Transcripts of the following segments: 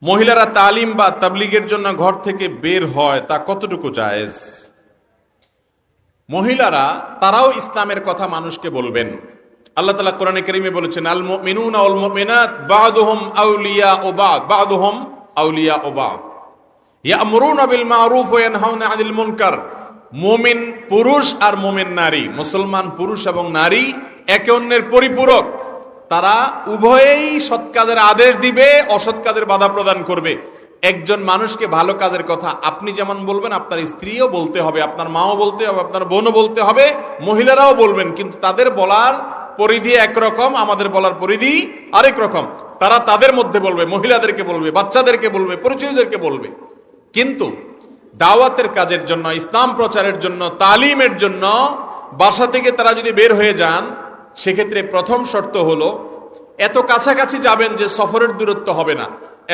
মহিলারা তালিম বা তাবলীগের জন্য ঘর থেকে বের হয় তা কতটুকু জায়েজ? মহিলারা তারাও ইসলামের কথা মানুষকে বলবেন। আল্লাহ তাআলা কোরআনে কারীমে বলেছেন, আল মুমিনুনা ওয়াল মুমিনাত বা'দুহুম আউলিয়াউ বা'দ বা'দুহুম আউলিয়াউ বা'দ ইয়া'মুরুনা বিল মা'রুফ ওয়া ইয়ানহাউনা আনিল মুনকার। মুমিন পুরুষ আর মুমিন নারী, মুসলমান পুরুষ এবং নারী একে অন্যের পরিপূরক। তারা উভয়েই সৎ কাজের আদেশ দিবে, অসৎ কাজের বাধা প্রদান করবে। একজন মানুষকে ভালো কাজের কথা আপনি যেমন বলবেন, আপনার স্ত্রীও বলতে হবে, আপনার মাও বলতে হবে, আপনার বোনও বলতে হবে, মহিলারাও বলবেন। কিন্তু তাদের বলার পরিধি একরকম, আমাদের বলার পরিধি আরেক রকম। তারা তাদের মধ্যে বলবে, মহিলাদেরকে বলবে, বাচ্চাদেরকে বলবে, পরিচয়দেরকে বলবে। কিন্তু দাওয়াতের কাজের জন্য, ইসলাম প্রচারের জন্য, তালিমের জন্য বাসা থেকে তারা যদি বের হয়ে যান, সেক্ষেত্রে প্রথম শর্ত হলো এত কাছাকাছি যাবেন যে সফরের দূরত্ব হবে না,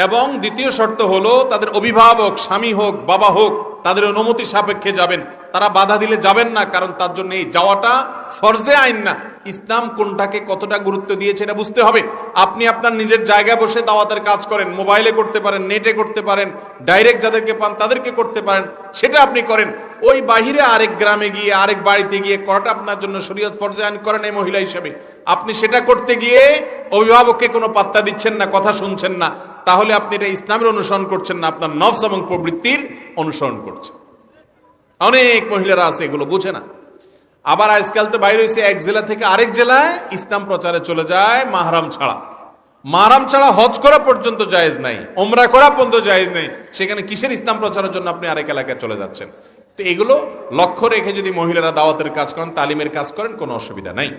এবং দ্বিতীয় শর্ত হলো তাদের অভিভাবক, স্বামী হোক বাবা হোক, তাদের অনুমতি সাপেক্ষে যাবেন। তারা বাধা দিলে যাবেন না, কারণ তার জন্য এই যাওয়াটা ফরজে আইন না। ইসলাম কোনটাকে কতটা গুরুত্ব দিয়েছে এটা বুঝতে হবে। আপনি আপনার নিজের জায়গায় বসে দাওয়াতের কাজ করেন, মোবাইলে করতে পারেন, নেটে করতে পারেন, ডাইরেক্ট যাদেরকে পান তাদেরকে করতে পারেন, সেটা আপনি করেন। ওই বাহিরে আরেক গ্রামে গিয়ে, আরেক বাড়িতে গিয়ে করাটা আপনার জন্য শরীয়ত ফরজে আইন করেন এই মহিলা হিসেবে। আপনি সেটা করতে গিয়ে অভিভাবককে কোনো পাত্তা দিচ্ছেন না, কথা শুনছেন না, তাহলে আপনি এটা ইসলামের অনুসরণ করছেন না, আপনার নফস এবং প্রবৃত্তির অনুসরণ করছেন। অনেক মহিলারা আছে এগুলো বুঝে না। আবার আজকাল তো বাইরে হয়েছে এক জেলা থেকে আরেক জেলায় ইসলাম প্রচারে চলে যায় মাহরাম ছাড়া। মাহরাম ছাড়া হজ করা পর্যন্ত জায়েজ নাই, ওমরা করা পর্যন্ত জায়েজ নাই, সেখানে কিসের ইসলাম প্রচারের জন্য আপনি আরেক এলাকায় চলে যাচ্ছেন? তো এগুলো লক্ষ্য রেখে যদি মহিলারা দাওয়াতের কাজ করেন, তালিমের কাজ করেন, কোনো অসুবিধা নাই।